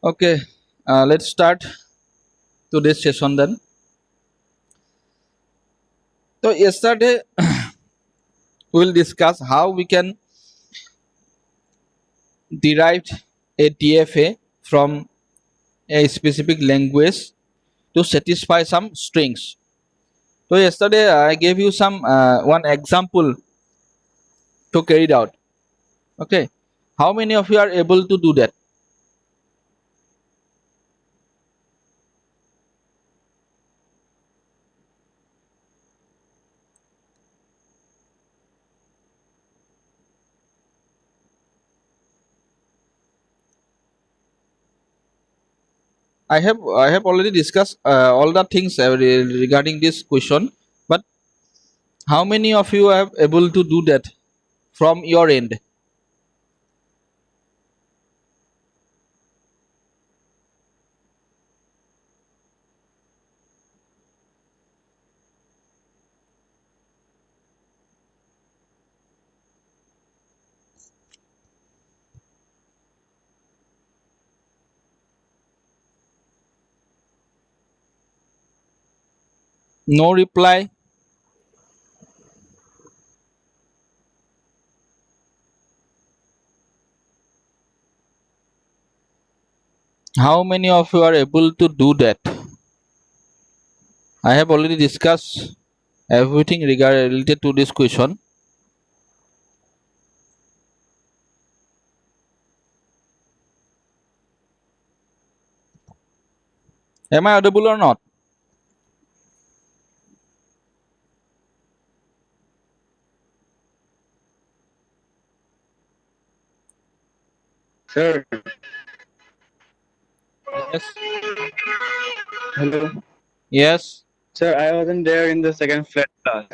Okay, let's start today's session then. So yesterday we'll discuss how we can derive a DFA from a specific language to satisfy some strings. So yesterday I gave you some one example to carry it out. Okay, how many of you are able to do that? I have already discussed all the things regarding this question, but how many of you are able to do that from your end? No reply. How many of you are able to do that? I have already discussed everything related to this question. Am I audible or not? Sir, Yes. hello. Yes. Sir, I wasn't there in the second flat class.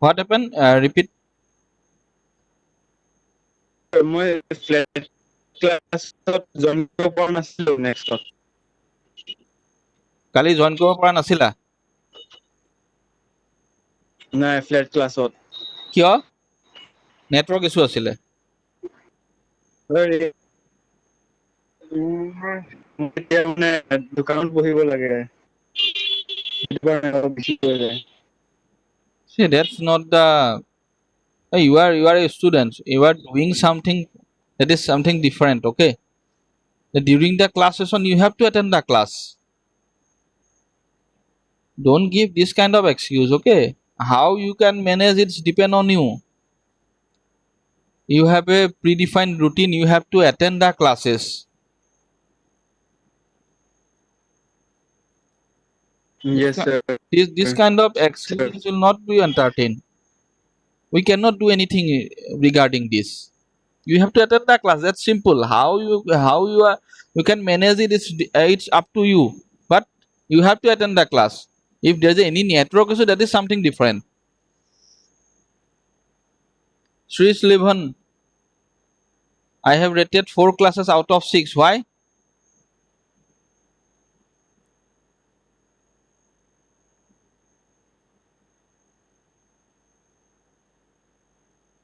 What happened? Repeat. মই flat ক্লাছত join কৰিব পৰা নাছিলো নেক্সটত। কালি join কৰিব পৰা নাছিলা? নাই flat ক্লাছত। কিয়? নেটৱৰ্ক ইছ্যু আছিলে। মোৰ এতিয়া মানে দোকানত বহিব লাগে। সেইটো কাৰণে অলপ বেছি হৈ যায়। See, that's not the. You are a student. You are doing something that is something different. Okay. During the class session, you have to attend the class. Don't give this kind of excuse. Okay. How you can manage it depend on you. You have a predefined routine. You have to attend the classes. Yes, sir. This kind of Sir. excuses will not be entertained. We cannot do anything regarding this. You have to attend the class. That's simple. How you can manage it is it's up to you. But you have to attend the class. If there's any network issue, that is something different. Sri Slivan, I have rated 4 classes out of 6. Why?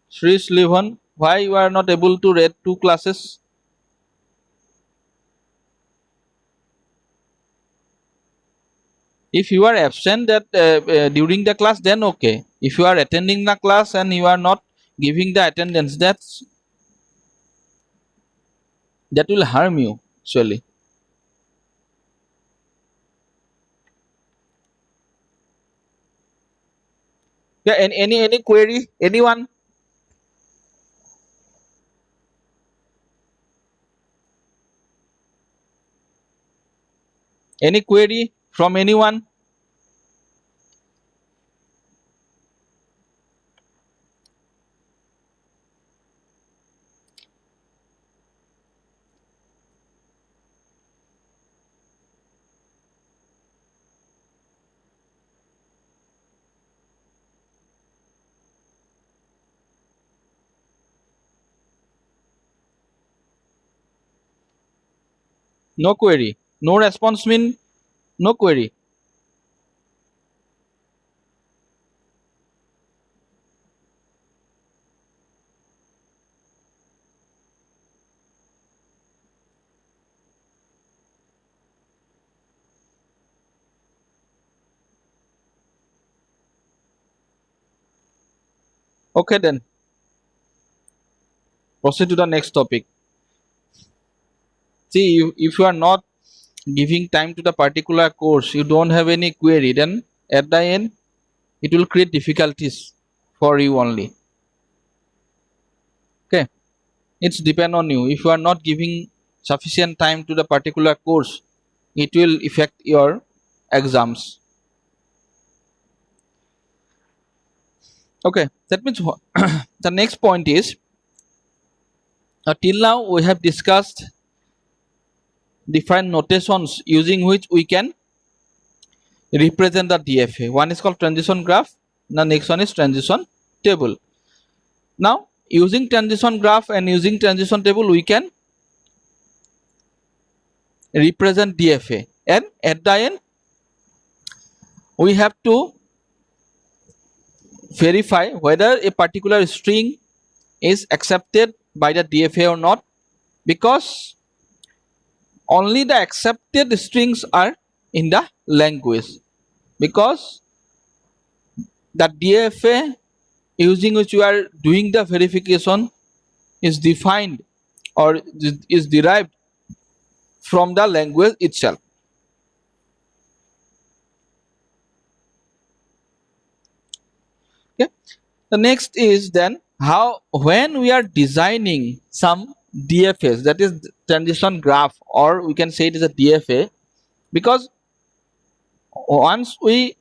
Sri Slivan, why you are not able to rate 2 classes? If you are absent that during the class, then okay. If you are attending the class and you are not giving the attendance, that will harm you actually. Yeah, any query? Anyone? Any query from anyone? No query. No response mean no query. Okay, then proceed to the next topic. See, if you are not giving time to the particular course, you don't have any query, then at the end it will create difficulties for you only. Okay, it's depend on you. If you are not giving sufficient time to the particular course, it will affect your exams. Okay, that means the next point is, till now we have discussed different notations using which we can represent the DFA. One is called transition graph, the next one is transition table. Now using transition graph and using transition table, we can represent DFA, and at the end we have to verify whether a particular string is accepted by the DFA or not, because only the accepted strings are in the language, because the DFA using which you are doing the verification is defined or is derived from the language itself. Okay, the next is then how, when we are designing some DFAs, that is transition graph, or we can say it is a DFA, because once we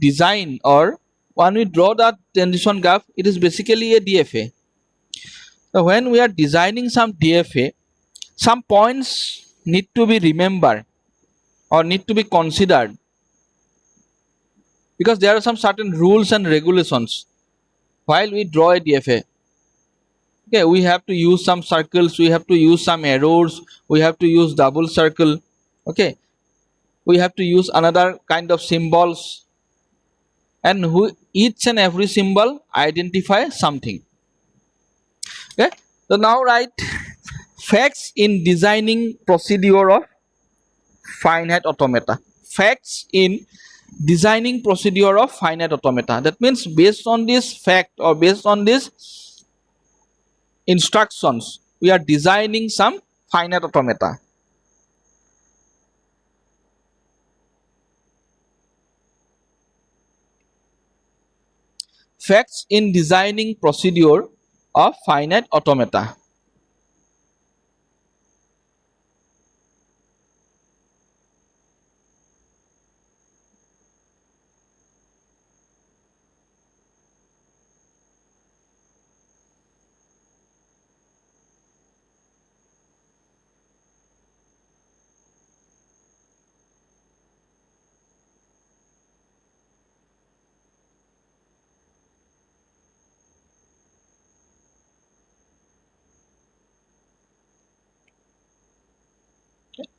design or when we draw the transition graph, it is basically a DFA. So when we are designing some DFA, some points need to be remembered or need to be considered, because there are some certain rules and regulations while we draw a DFA. Okay, we have to use some circles, we have to use some arrows, we have to use double circle. Okay, we have to use another kind of symbols, and each and every symbol identify something. Okay, so now write facts in designing procedure of finite automata. Facts in designing procedure of finite automata. That means based on this fact or based on this instructions, we are designing some finite automata. Facts in designing procedure of finite automata.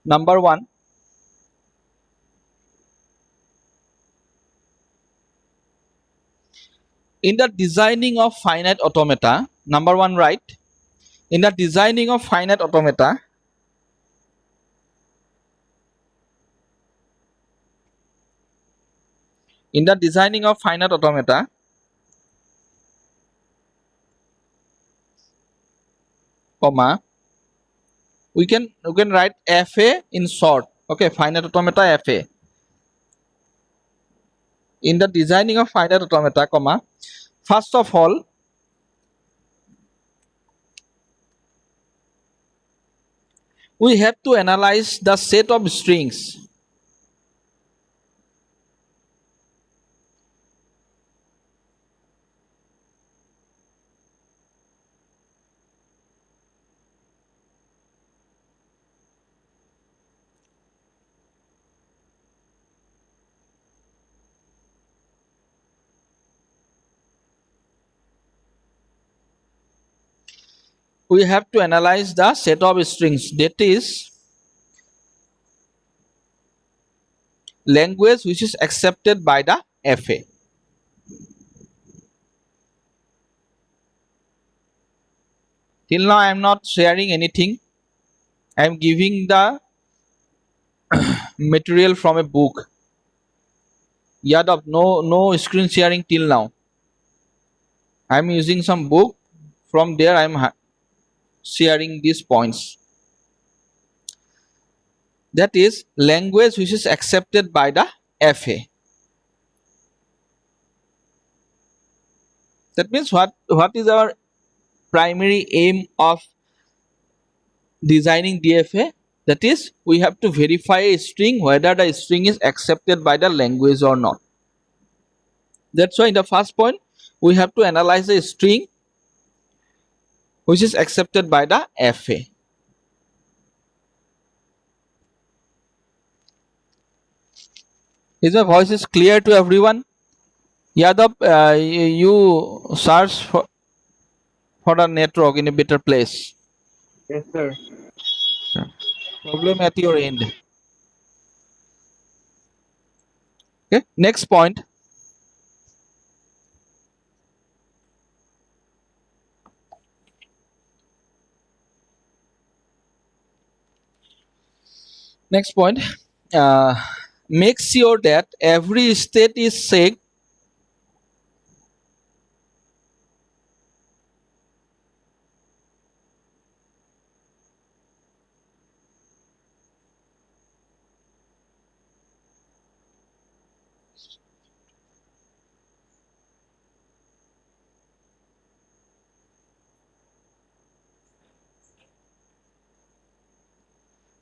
Number one, in the designing of finite automata, number one, right? In the designing of finite automata, in the designing of finite automata, comma, we can write FA in short. Okay, finite automata FA. In the designing of finite automata, comma, first of all, we have to analyze the set of strings. We have to analyze the set of strings, that is language which is accepted by the FA. Till now I am not sharing anything. I am giving the material from a book. Yadav, no screen sharing till now. I'm using some book. From there, sharing these points. That is language which is accepted by the FA. That means what is our primary aim of designing DFA? That is, we have to verify a string whether the string is accepted by the language or not. That's why in the first point, we have to analyze a string which is accepted by the FA. Is my voice is clear to everyone? Yadav, you search for a network in a better place. Yes, sir. Problem at your end. Okay. Next point. Next point. Uh, make sure that every state is checked.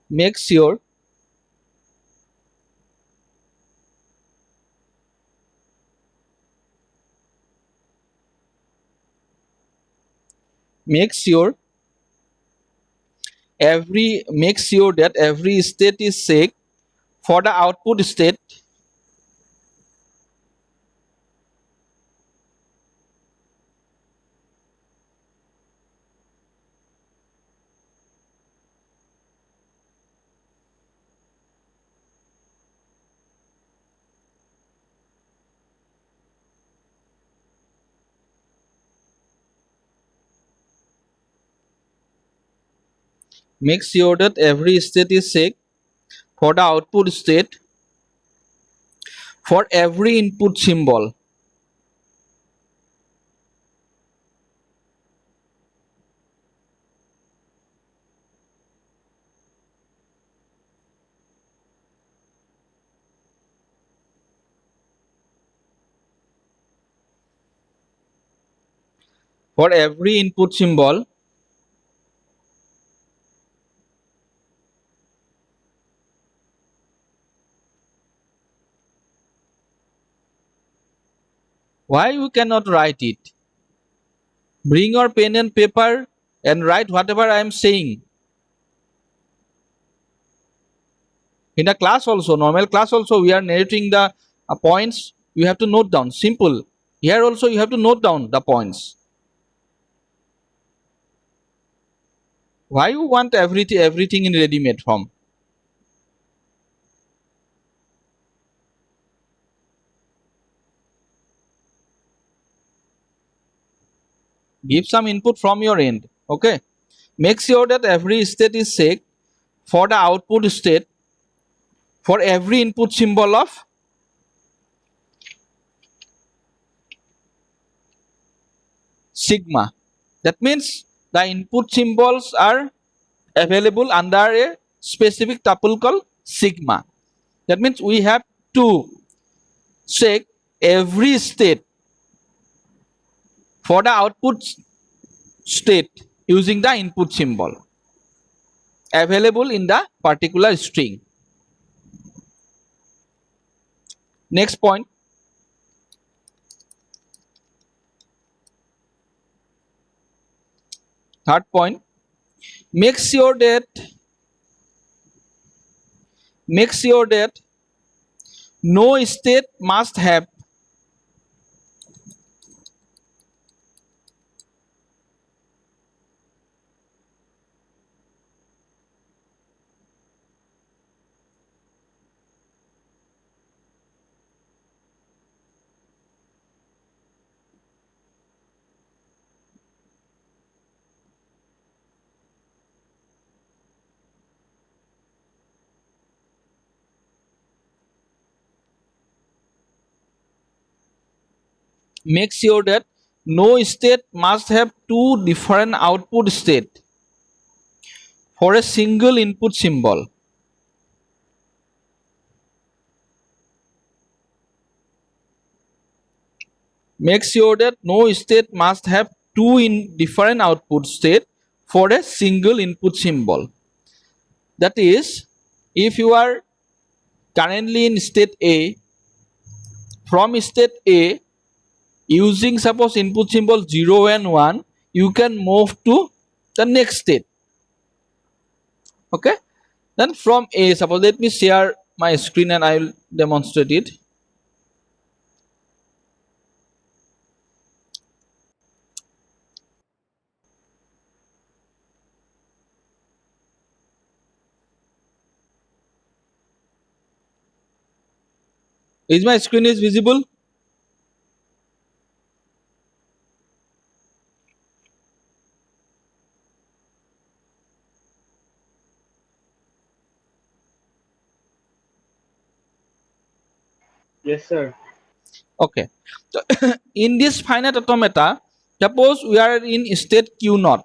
Make sure make sure that every state is checked for the output state. Make sure that every state is checked for the output state for every input symbol. For every input symbol, why you cannot write it? Bring your pen and paper and write whatever I am saying. In a class also, normal class also, we are narrating the points. You have to note down. Simple. Here also you have to note down the points. Why you want everything in ready-made form? Give some input from your end. Okay. Make sure that every state is checked for the output state for every input symbol of sigma. That means the input symbols are available under a specific tuple called sigma. That means we have to check every state for the output state using the input symbol available in the particular string. Next point. Third point. Make sure that no state must have make sure that no state must have two different output state for a single input symbol. Make sure that no state must have two different output state for a single input symbol. That is, if you are currently in state A, from state A, using suppose input symbol 0 and 1, you can move to the next state. Okay, then from A, suppose let me share my screen and I will demonstrate it. Is my screen is visible? Yes, sir. Okay, so in this finite automata, suppose we are in state Q naught.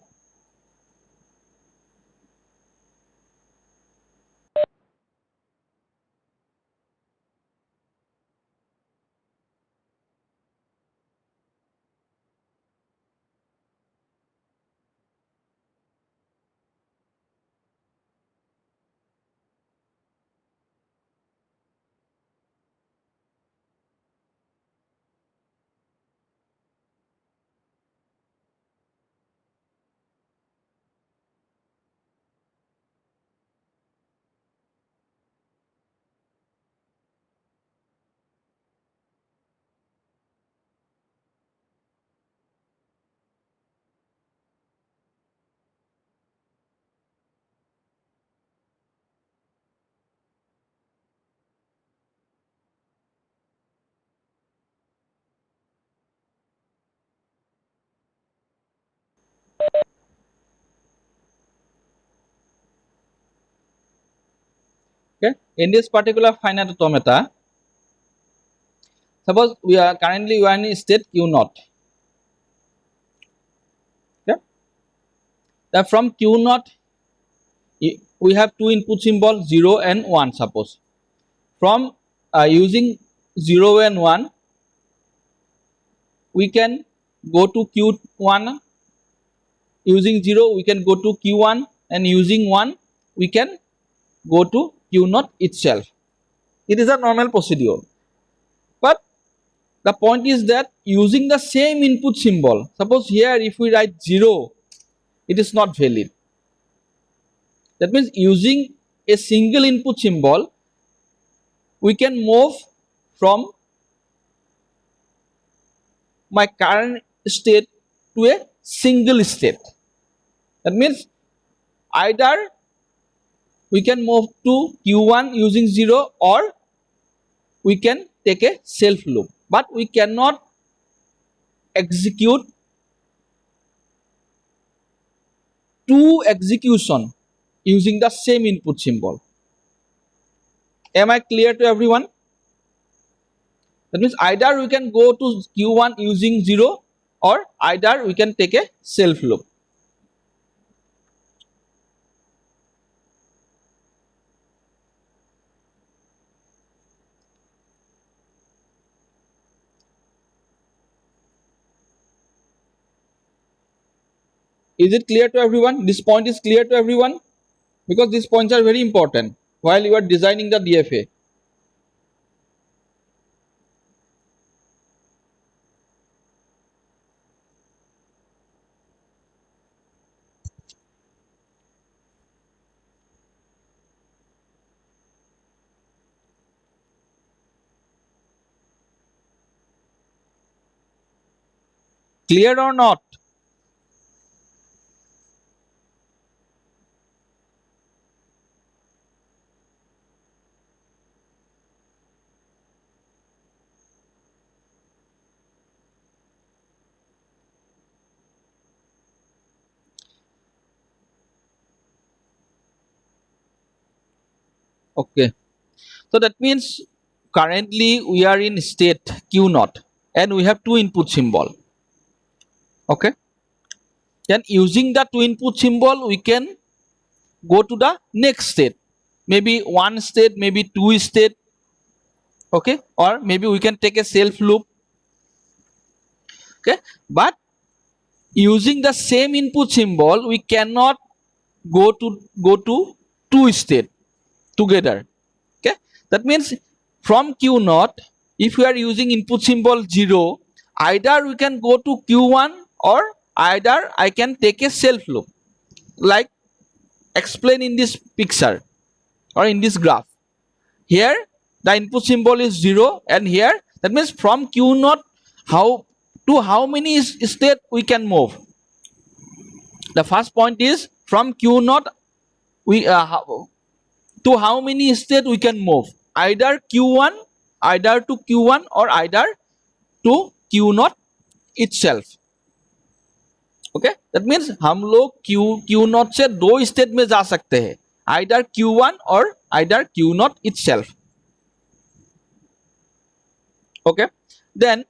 Okay, in this particular finite automata, suppose we are currently in state Q naught. Okay, then from Q naught, we have two input symbol 0 and 1. Suppose from using 0 and 1, we can go to Q1. Using 0, we can go to Q1, and using 1, we can go to Q naught itself. It is a normal procedure. But the point is that using the same input symbol, suppose here if we write 0, it is not valid. That means using a single input symbol, we can move from my current state to a single state. That means either we can move to Q1 using 0, or we can take a self loop, but we cannot execute two execution using the same input symbol. Am I clear to everyone? That means either we can go to Q1 using 0, or either we can take a self loop. Is it clear to everyone? This point is clear to everyone? Because these points are very important while you are designing the DFA. Clear or not? Okay. So that means currently we are in state Q naught, and we have two input symbol. Okay. Then using the two input symbol, we can go to the next state. Maybe one state, maybe two state. Okay. Or maybe we can take a self loop. Okay. But using the same input symbol, we cannot go to two state together. Okay. That means from Q naught, if we are using input symbol 0, either we can go to Q1 or either I can take a self loop, like explained in this picture or in this graph. Here the input symbol is 0, and here that means from Q naught how many state we can move. The first point is from Q naught we to how many state we can move, either Q1, either to Q1 or either to Q naught itself. Okay, that means हम लोग Q naught से दो state में जा सकते हैं, either Q1 or either Q naught itself. Okay, then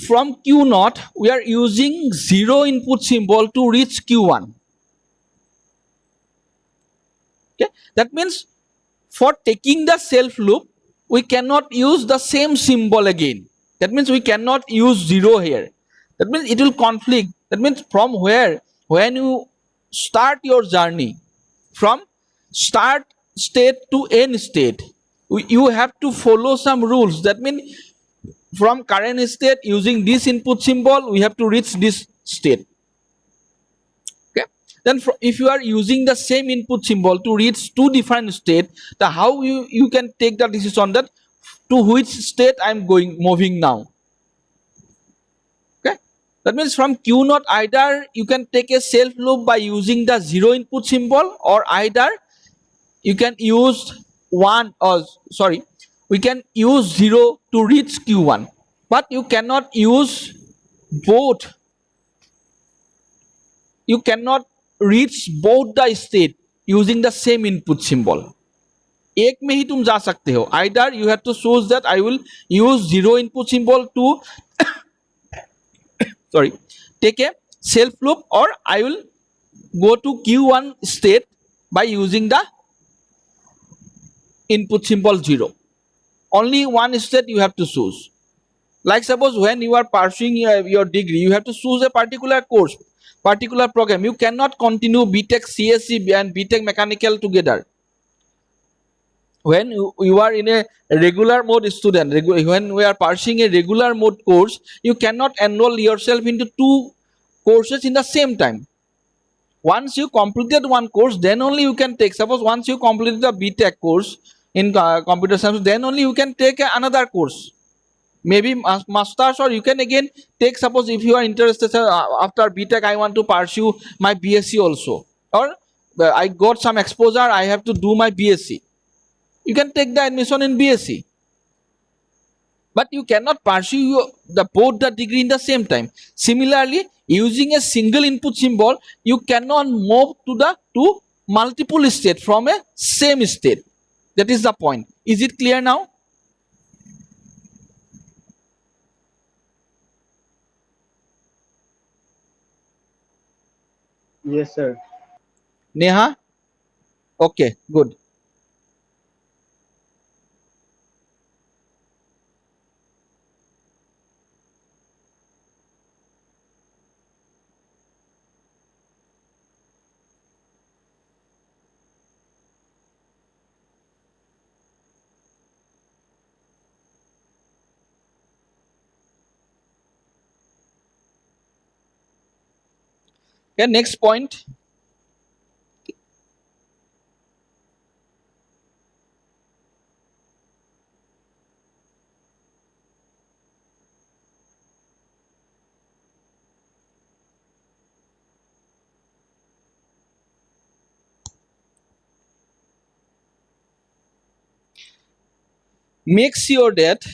from Q naught we are using 0 input symbol to reach Q1. Okay, that means for taking the self loop we cannot use the same symbol again. That means we cannot use 0 here. That means it will conflict. That means from where, when you start your journey from start state to end state, you have to follow some rules. That means from current state, using this input symbol, we have to reach this state. Okay. Then if you are using the same input symbol to reach two different states, the how you can take the decision that to which state I am moving now. Okay. That means from Q naught, either you can take a self loop by using the 0 input symbol, or either you can use we can use 0 to reach Q1, but you cannot use both. You cannot reach both the state using the same input symbol. एक में ही तुम जा सकते हो. Either you have to choose that I will use 0 input symbol to take a self loop, or I will go to Q1 state by using the input symbol 0. Only one state you have to choose. Like suppose when you are pursuing your degree, you have to choose a particular course, particular program. You cannot continue BTech CSE and BTech mechanical together. When you are in a regular mode student, when we are pursuing a regular mode course, you cannot enroll yourself into two courses in the same time. Once you completed one course, then only you can take. Suppose once you completed the BTech course in computer science, then only you can take another course. Maybe masters, or you can again take, suppose if you are interested after BTech I want to pursue my BSc also, or I got some exposure, I have to do my BSc. You can take the admission in BSc, but you cannot pursue both the degree in the same time. Similarly, using a single input symbol, you cannot move to multiple state from a same state. That is the point. Is it clear now? Yes, sir. Neha? Okay, good. Okay, next point. Make sure that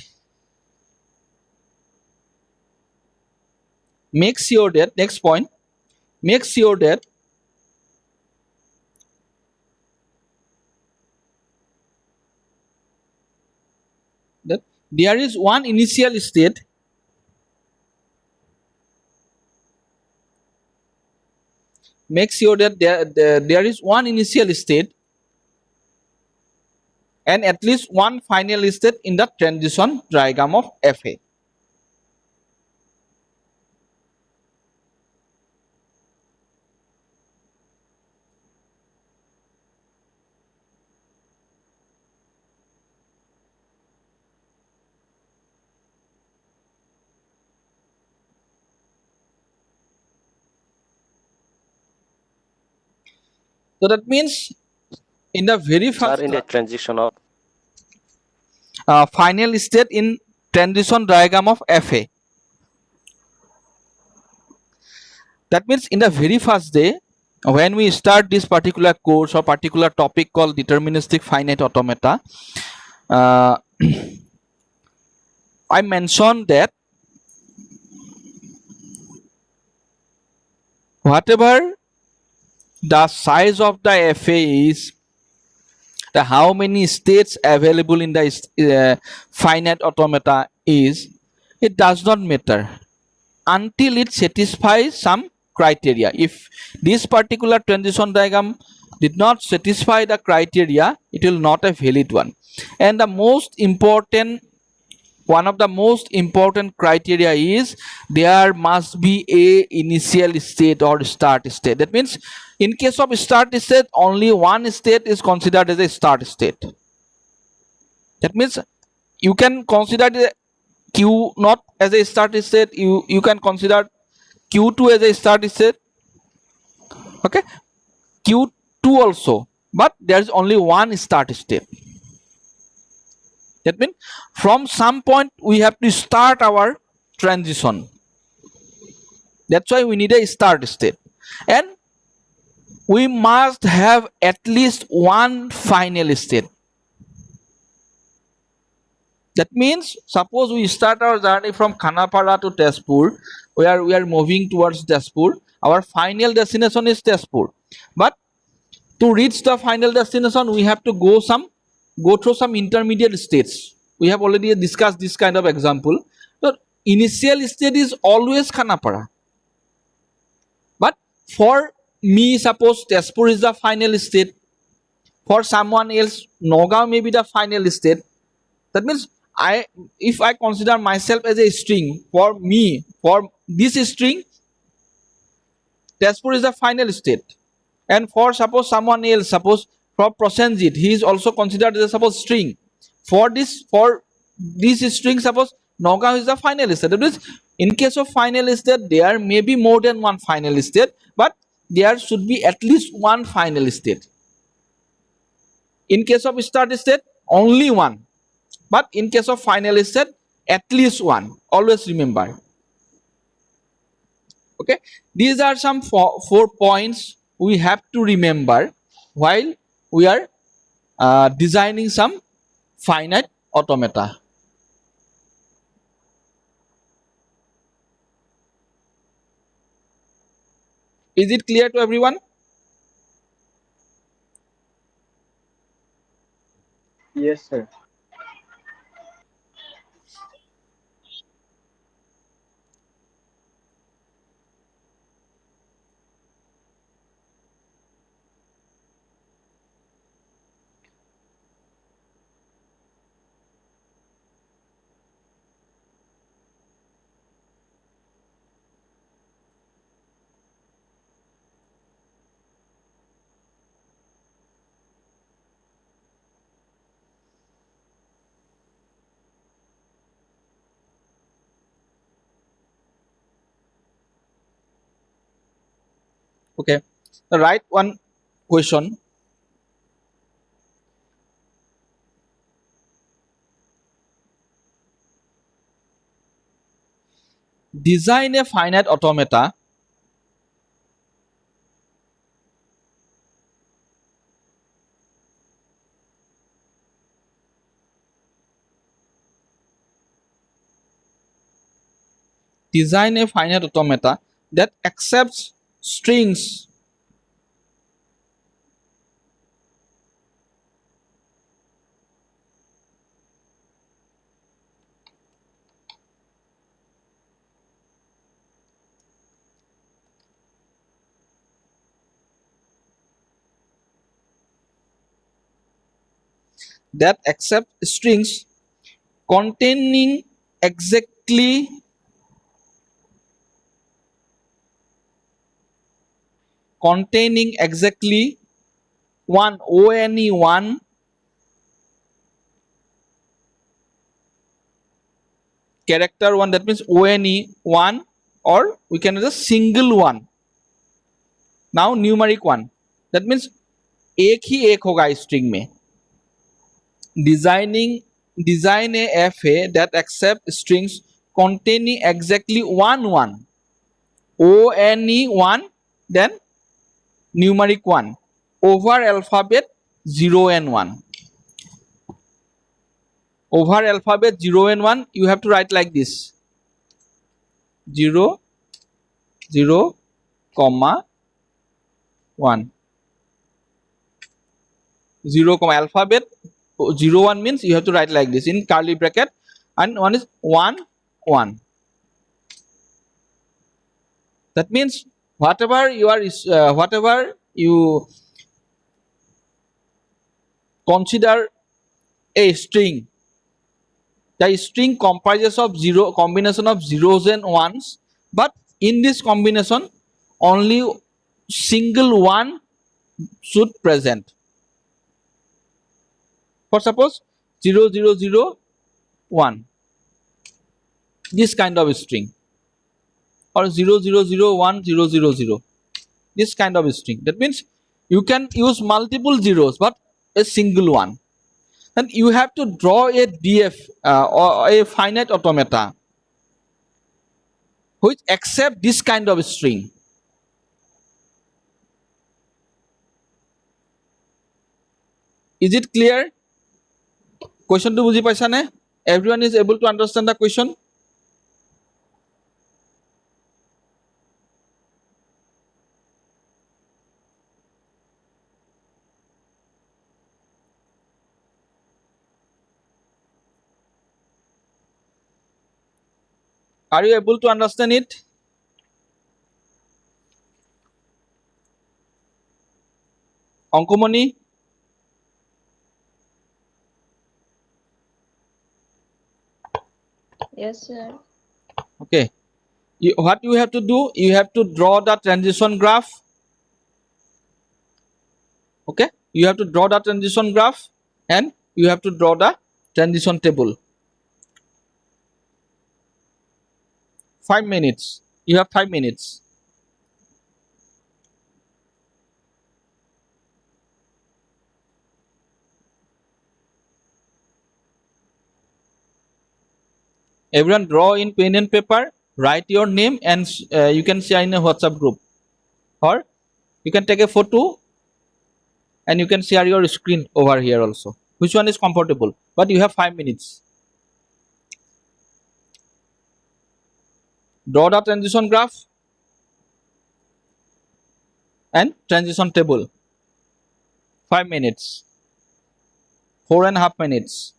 next point, make sure that there is one initial state make sure that there is one initial state and at least one final state in the transition diagram of FA. So that means in the very Sir, first in the transition of final state in transition diagram of FA. That means in the very first day, when we start this particular course or particular topic called deterministic finite automata, uh, I mentioned that whatever the size of the FA is, the how many states available in the finite automata is, it does not matter until it satisfies some criteria. If this particular transition diagram did not satisfy the criteria, it will not a valid one. And the most important, one of the most important criteria is there must be a initial state or start state. That means in case of start state, only one state is considered as a start state. That means you can consider the q not as a start state, you can consider q2 as a start state, okay, q2 also, but there is only one start state. That means from some point we have to start our transition. That's why we need a start state, and we must have at least one final state. That means suppose we start our journey from Khanapara to Tezpur, where we are moving towards Tezpur. Our final destination is Tezpur, but to reach the final destination we have to go through some intermediate states. We have already discussed this kind of example. So initial state is always Khanapara, but for me, suppose Tezpur is the final state, for someone else Nagaon may be the final state. That means if I consider myself as a string, for me, for this string Tezpur is the final state, and for suppose someone else, suppose for Prosenjit, he is also considered as a suppose string. For this string, suppose Nagaon is the final state. That means in case of final state, there may be more than one final state, but there should be at least one final state. In case of start state, only one, but in case of final state, at least one. Always remember. Okay, these are some four points we have to remember while we are designing some finite automata. Is it clear to everyone? Yes, sir. Okay, the right one question. Design a finite automata that accepts strings that accept strings containing exactly one one character one, that means one, or we can use a single one. Now numeric one, that means एक ही एक होगा string में. Design a FA that accept strings containing exactly one one, then numeric one over alphabet 0 and 1. Over alphabet 0 and 1, you have to write like this: 0 0 comma 1. 0 comma alphabet 0 1 means you have to write like this in curly bracket, and 1 is 1 1. That means whatever you consider a string, the string comprises of combination of zeros and ones, but in this combination only single one should present. For suppose 0 0 0 1, this kind of string, or 0 0 0 1 0 0 0, this kind of string. That means you can use multiple zeros but a single one. And you have to draw a DF or a finite automata which accept this kind of string. Is it clear? Question to বুজি পাইছা নে? Everyone is able to understand the question? Are you able to understand it? Ankumani? Yes, sir. Okay. What you have to do, you have to draw the transition graph. Okay, you have to draw the transition graph, and you have to draw the transition table. 5 minutes. You have 5 minutes. Everyone draw in pen and paper, write your name, and you can share in a WhatsApp group, or you can take a photo and you can share your screen over here also. Which one is comfortable? But you have 5 minutes. Draw the transition graph and transition table. 5 minutes. 4.5 minutes.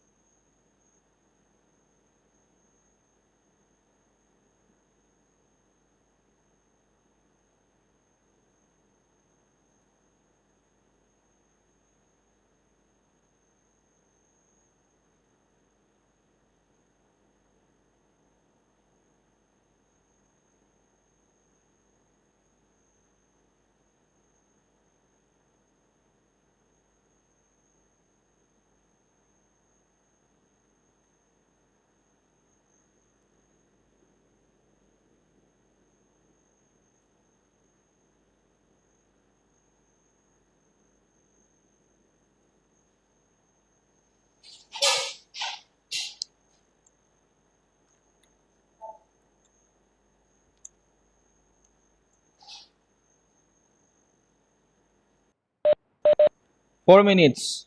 Four minutes.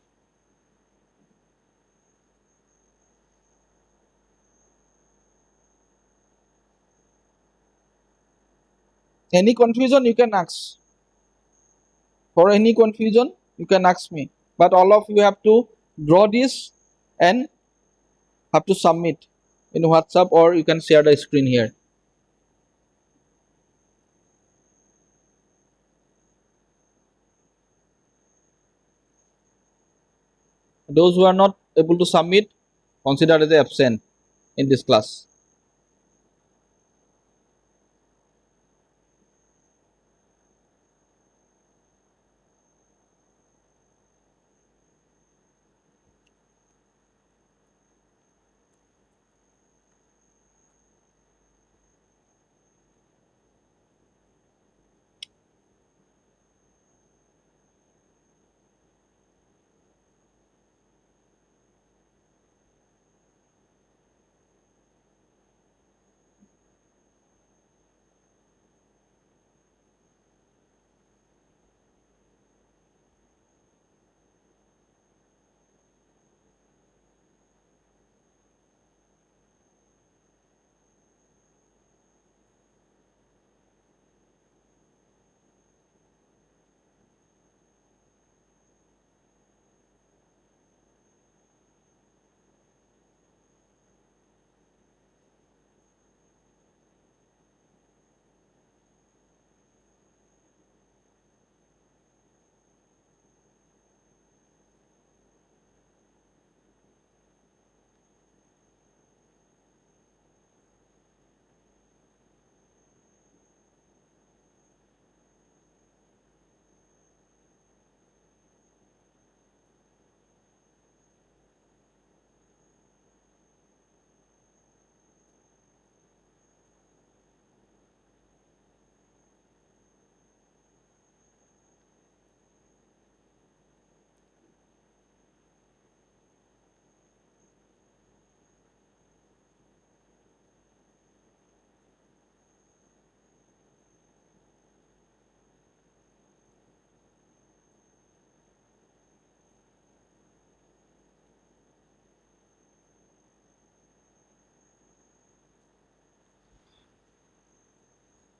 Any confusion you can ask. For any confusion you can ask me. But all of you have to draw this and have to submit in WhatsApp, or you can share the screen here. Those who are not able to submit, considered as absent in this class.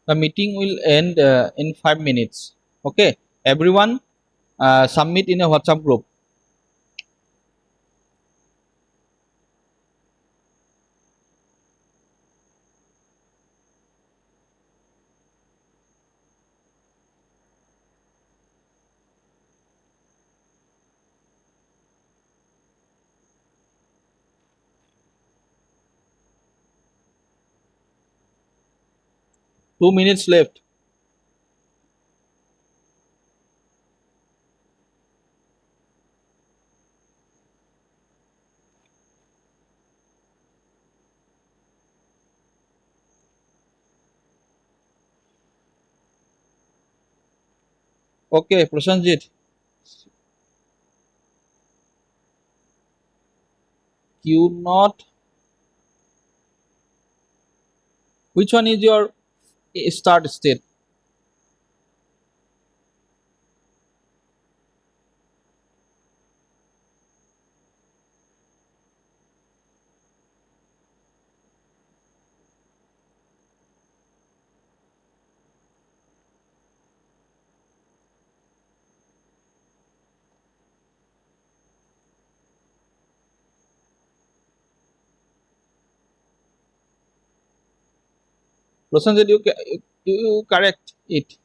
The meeting will end in 5 minutes. Okay, everyone submit in a WhatsApp group. Two minutes left. Okay, Prasanjit, Q not. Which one is your start state? Prasanjit, you correct it.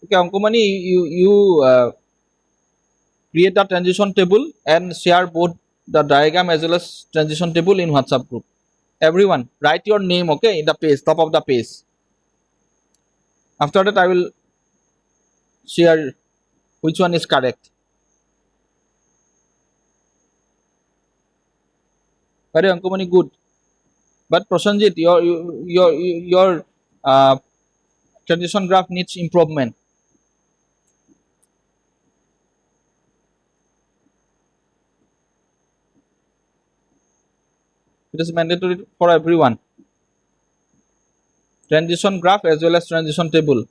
Okay, Ankumani, you create a transition table and share both the diagram as well as transition table in WhatsApp group. Everyone, write your name, okay, in the page, top of the page. After that, I will share which one is correct. Very Ankumani, good. But Prasanjit, your transition graph needs improvement. It is mandatory for everyone. Transition graph as well as transition table.